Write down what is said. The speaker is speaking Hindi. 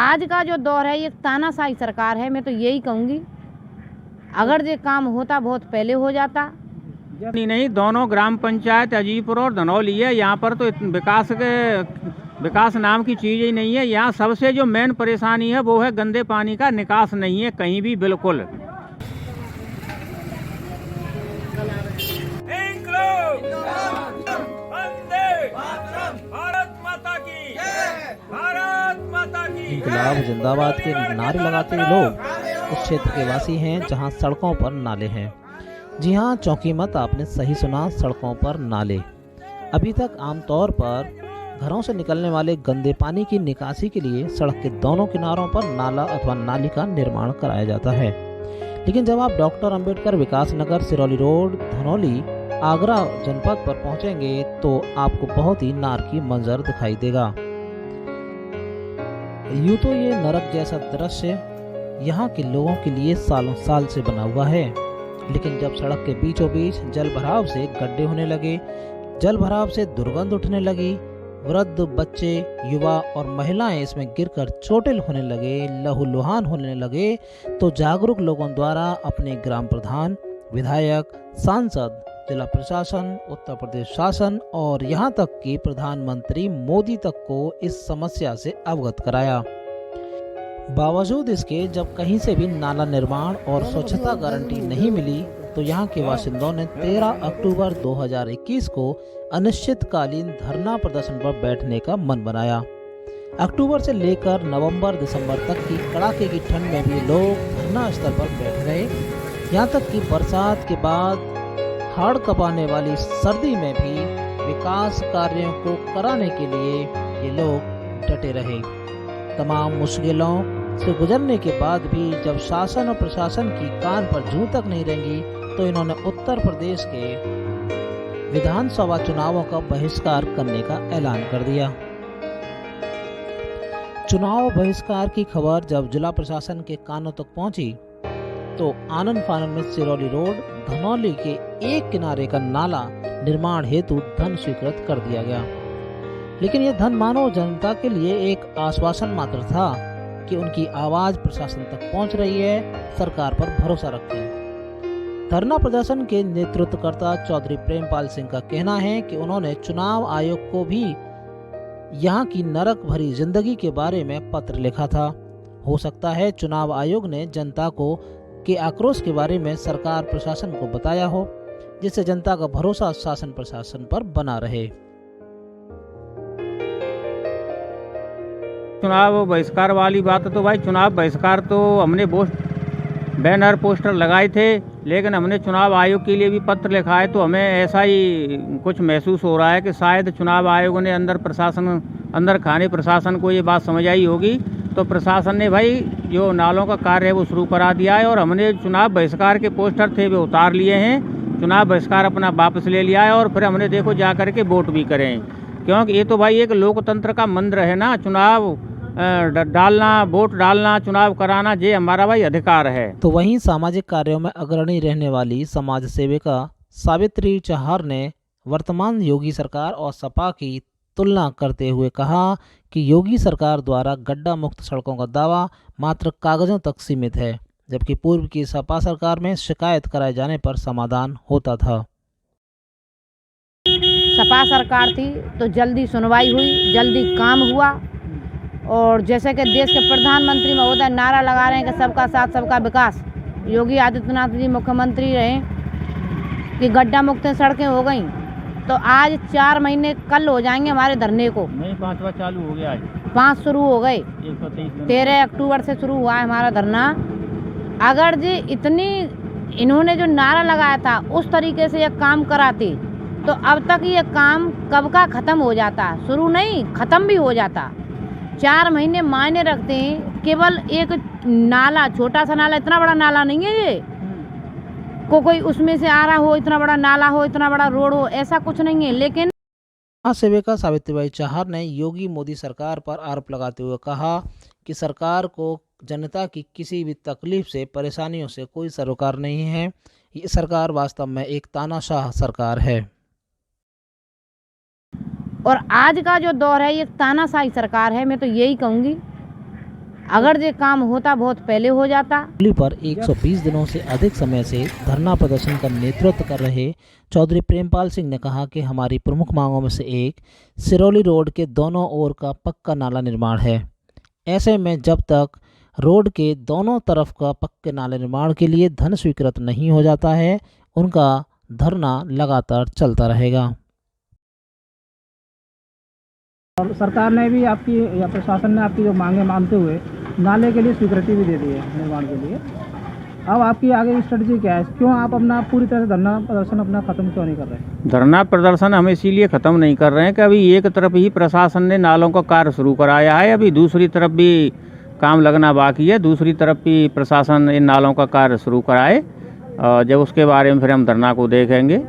आज का जो दौर है ये तानाशाही सरकार है। मैं तो यही कहूँगी, अगर ये काम होता बहुत पहले हो जाता। नहीं, दोनों ग्राम पंचायत अजीपुर और धनौली है। यहाँ पर तो विकास नाम की चीज़ ही नहीं है। यहाँ सबसे जो मेन परेशानी है वो है गंदे पानी का निकास नहीं है कहीं भी, बिल्कुल। इनकलाब जिंदाबाद के नारे लगाते हुए लोग उस क्षेत्र के वासी हैं जहां सड़कों पर नाले हैं। जी हां, चौंकी मत, आपने सही सुना, सड़कों पर नाले। अभी तक आमतौर पर घरों से निकलने वाले गंदे पानी की निकासी के लिए सड़क के दोनों किनारों पर नाला अथवा नाली का निर्माण कराया जाता है। लेकिन जब आप डॉक्टर अंबेडकर विकास नगर, सिरौली रोड, धनौली, आगरा जनपद पर पहुंचेंगे तो आपको बहुत ही नारकी मंजर दिखाई देगा। यूं तो ये नरक जैसा दृश्य यहाँ के लोगों के लिए सालों साल से बना हुआ है, लेकिन जब सड़क के बीचों बीच जल भराव से गड्ढे होने लगे, जल भराव से दुर्गंध उठने लगी, वृद्ध, बच्चे, युवा और महिलाएं इसमें गिरकर चोटिल होने लगे, लहूलुहान होने लगे, तो जागरूक लोगों द्वारा अपने ग्राम प्रधान, विधायक, सांसद, जिला प्रशासन, उत्तर प्रदेश शासन और यहाँ तक कि प्रधानमंत्री मोदी तक को इस समस्या से अवगत कराया। बावजूद इसके जब कहीं से भी नाला निर्माण और स्वच्छता गारंटी नहीं मिली तो यहाँ के बाशिंदों ने 13 अक्टूबर 2021 को अनिश्चितकालीन धरना प्रदर्शन पर बैठने का मन बनाया। अक्टूबर से लेकर नवंबर दिसंबर तक की कड़ाके की ठंड में भी लोग धरना स्थल पर बैठ गए। यहाँ तक कि बरसात के बाद हाड़ कपाने वाली सर्दी में भी विकास कार्यों को कराने के लिए ये लोग डटे रहे। तमाम मुश्किलों से गुजरने के बाद भी जब शासन और प्रशासन की कान पर जूं तक नहीं रेंगी तो इन्होंने उत्तर प्रदेश के विधानसभा चुनावों का बहिष्कार करने का ऐलान कर दिया। चुनाव बहिष्कार की खबर जब जिला प्रशासन के कानों तक पहुंची तो आनन फानन में सिरौली रोड, धनौली के एक किनारे का नाला निर्माण हेतु धन स्वीकृत कर दिया गया। लेकिन यह धन मानव जनता के लिए एक आश्वासन मात्र था कि उनकी आवाज प्रशासन तक पहुंच रही है, सरकार पर भरोसा रखें। धरना प्रदर्शन के नेतृत्वकर्ता चौधरी प्रेमपाल सिंह का कहना है कि उन्होंने चुनाव आयोग को भी यहाँ की नरक भरी जिंदगी के बारे में पत्र लिखा था। हो सकता है चुनाव आयोग ने जनता को के आक्रोश के बारे में सरकार प्रशासन को बताया हो, जिससे जनता का भरोसा शासन प्रशासन पर बना रहे। चुनाव बहिष्कार वाली बात तो भाई, चुनाव बहिष्कार तो हमने बैनर पोस्टर लगाए थे, लेकिन हमने चुनाव आयोग के लिए भी पत्र लिखा है। तो हमें ऐसा ही कुछ महसूस हो रहा है कि शायद चुनाव आयोग ने अंदर खाने प्रशासन को ये बात समझ आई होगी, तो प्रशासन ने भाई जो नालों का कार्य है वो शुरू करा दिया है। और हमने चुनाव बहिष्कार के पोस्टर थे वे उतार लिए हैं, चुनाव बहिष्कार अपना वापस ले लिया है और फिर हमने देखो जा कर के वोट भी करें, क्योंकि ये तो भाई एक लोकतंत्र का मंत्र है ना, चुनाव डालना, वोट डालना, चुनाव कराना, ये हमारा भाई अधिकार है। तो वहीं सामाजिक कार्यों में अग्रणी रहने वाली समाज सेविका सावित्री चहार ने वर्तमान योगी सरकार और सपा की तुलना करते हुए कहा कि योगी सरकार द्वारा गड्ढा मुक्त सड़कों का दावा मात्र कागजों तक सीमित है, जबकि पूर्व की सपा सरकार में शिकायत कराए जाने पर समाधान होता था। सपा सरकार थी तो जल्दी सुनवाई हुई, जल्दी काम हुआ। और जैसे कि देश के प्रधानमंत्री महोदय नारा लगा रहे हैं कि सबका साथ सबका विकास, योगी आदित्यनाथ जी मुख्यमंत्री रहे कि गड्ढा मुक्त सड़कें हो गई, तो आज 4 महीने कल हो जाएंगे हमारे धरने को। नहीं, 5वां चालू हो गया, आज 5 शुरू हो गए, 13 अक्टूबर से शुरू हुआ है हमारा धरना। अगर जी इतनी इन्होंने जो नारा लगाया था उस तरीके से ये काम कराते तो अब तक ये काम कब का ख़त्म हो जाता, शुरू नहीं ख़त्म भी हो जाता। 4 महीने मायने रखते हैं। केवल एक नाला, छोटा सा नाला, इतना बड़ा नाला नहीं है ये, कोई उसमें से आ रहा हो, इतना बड़ा नाला हो, इतना बड़ा रोड हो, ऐसा कुछ नहीं है। लेकिन सेविका सावित्रीबाई चहार ने योगी मोदी सरकार पर आरोप लगाते हुए कहा कि सरकार को जनता की किसी भी तकलीफ से, परेशानियों से कोई सरोकार नहीं है। ये सरकार वास्तव में एक तानाशाह सरकार है। और आज का जो दौर है ये तानाशाही सरकार है। मैं तो यही कहूँगी, अगर ये काम होता बहुत पहले हो जाता। होली पर 120 दिनों से अधिक समय से धरना प्रदर्शन का नेतृत्व कर रहे चौधरी प्रेमपाल सिंह ने कहा कि हमारी प्रमुख मांगों में से एक सिरौली रोड के दोनों ओर का पक्का नाला निर्माण है। ऐसे में जब तक रोड के दोनों तरफ का पक्के नाले निर्माण के लिए धन स्वीकृत नहीं हो जाता है, उनका धरना लगातार चलता रहेगा। और सरकार ने भी आपकी या प्रशासन ने आपकी जो मांगे मानते हुए नाले के लिए स्वीकृति भी दे दी है निर्माण के लिए। अब आपकी आगे स्ट्रेटजी क्या है? क्यों आप अपना पूरी तरह से धरना प्रदर्शन अपना खत्म क्यों नहीं कर रहे? धरना प्रदर्शन हम इसीलिए ख़त्म नहीं कर रहे हैं कि अभी एक तरफ ही प्रशासन ने नालों का कार्य शुरू कराया है, अभी दूसरी तरफ भी काम लगना बाकी है। दूसरी तरफ भी प्रशासन इन नालों का कार्य शुरू कराए, जब उसके बारे में फिर हम धरना को देखेंगे।